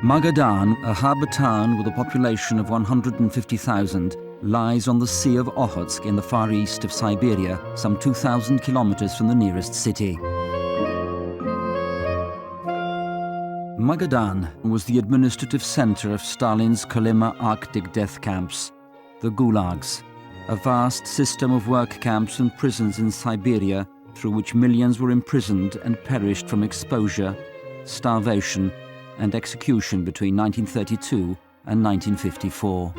Magadan, a harbour town with a population of 150,000, lies on the Sea of Okhotsk in the Far East of Siberia, some 2,000 kilometers from the nearest city. Magadan was the administrative center of Stalin's Kolyma Arctic death camps, the gulags, a vast system of work camps and prisons in Siberia through which millions were imprisoned and perished from exposure, starvation, and execution between 1932 and 1954.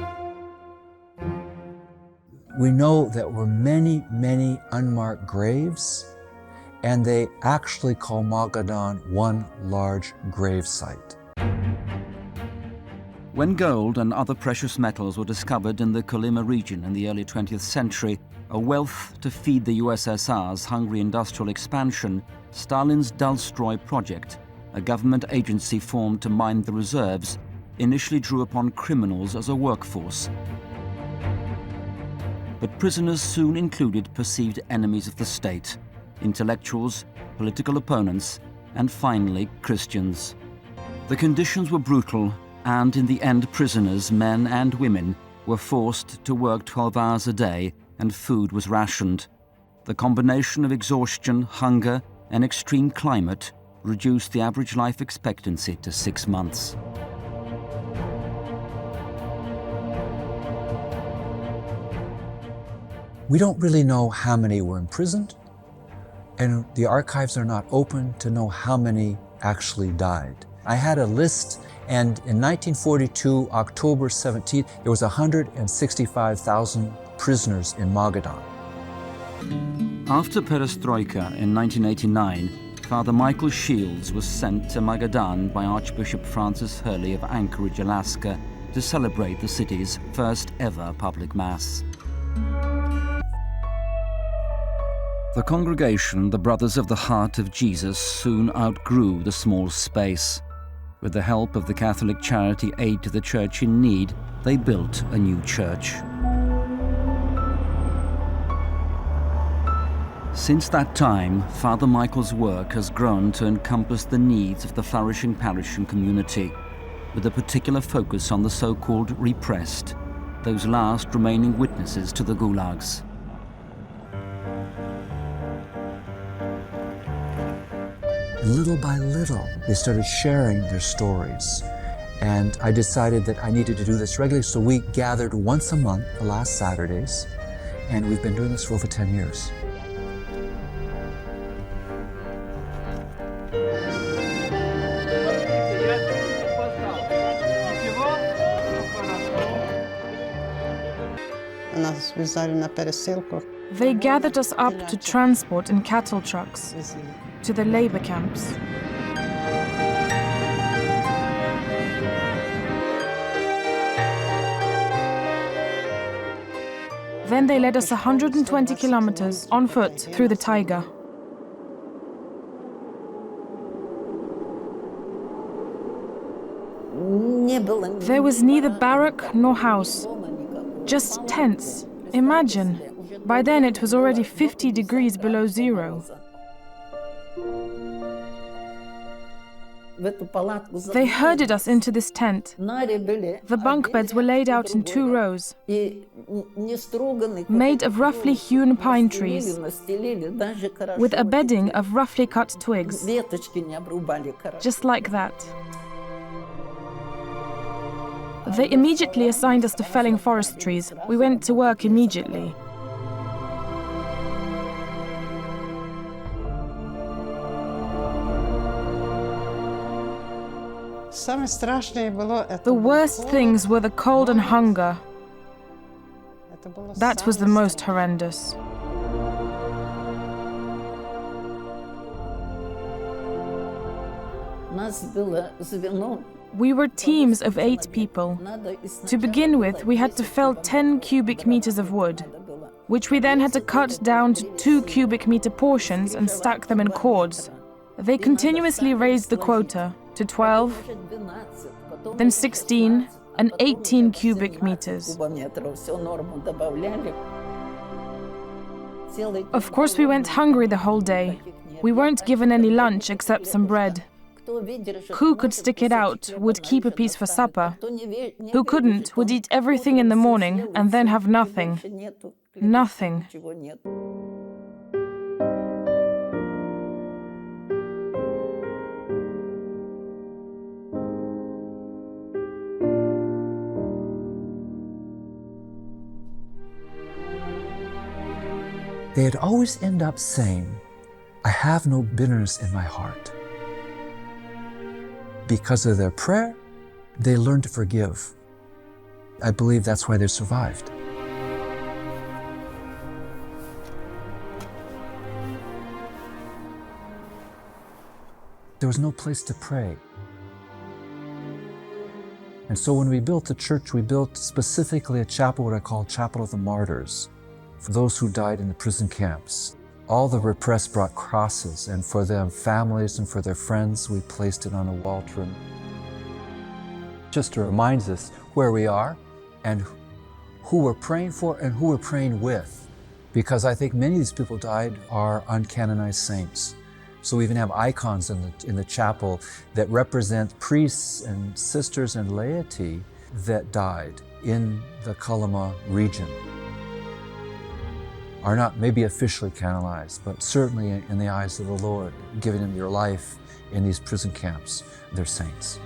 We know that were many, many unmarked graves, and they actually call Magadan one large grave site. When gold and other precious metals were discovered in the Kolyma region in the early 20th century, a wealth to feed the USSR's hungry industrial expansion, Stalin's Dalstroy project, a government agency formed to mine the reserves, initially drew upon criminals as a workforce. But prisoners soon included perceived enemies of the state, intellectuals, political opponents, and finally Christians. The conditions were brutal, and in the end prisoners, men and women, were forced to work 12 hours a day and food was rationed. The combination of exhaustion, hunger, and extreme climate reduced the average life expectancy to 6 months. We don't really know how many were imprisoned, and the archives are not open to know how many actually died. I had a list, and in 1942, October 17th, there was 165,000 prisoners in Magadan. After Perestroika in 1989, Father Michael Shields was sent to Magadan by Archbishop Francis Hurley of Anchorage, Alaska, to celebrate the city's first ever public mass. The congregation, the Brothers of the Heart of Jesus, soon outgrew the small space. With the help of the Catholic charity Aid to the Church in Need, they built a new church. Since that time, Father Michael's work has grown to encompass the needs of the flourishing parish and community, with a particular focus on the so-called repressed, those last remaining witnesses to the gulags. Little by little, they started sharing their stories. And I decided that I needed to do this regularly, so we gathered once a month, the last Saturdays, and we've been doing this for over 10 years. They gathered us up to transport in cattle trucks to the labor camps. Then they led us 120 kilometers on foot through the taiga. There was neither barrack nor house, just tents. Imagine, by then it was already 50 degrees below zero. They herded us into this tent. The bunk beds were laid out in 2 rows, made of roughly hewn pine trees, with a bedding of roughly cut twigs, just like that. They immediately assigned us to felling forest trees. We went to work immediately. The worst things were the cold and hunger. That was the most horrendous. We were teams of 8 people. To begin with, we had to fell 10 cubic meters of wood, which we then had to cut down to 2 cubic meter portions and stack them in cords. They continuously raised the quota to 12, then 16 and 18 cubic meters. Of course, we went hungry the whole day. We weren't given any lunch except some bread. Who could stick it out would keep a piece for supper. Who couldn't would eat everything in the morning and then have nothing. Nothing. They'd always end up saying, "I have no bitterness in my heart." Because of their prayer, they learned to forgive. I believe that's why they survived. There was no place to pray. And so when we built the church, we built specifically a chapel, what I call Chapel of the Martyrs, for those who died in the prison camps. All the repressed brought crosses, and for their families and for their friends, we placed it on a wall trim. Just reminds us where we are and who we're praying for and who we're praying with. Because I think many of these people died are uncanonized saints. So we even have icons in the chapel that represent priests and sisters and laity that died in the Kolyma region. Are not maybe officially canonized, but certainly in the eyes of the Lord, giving them your life in these prison camps, they're saints.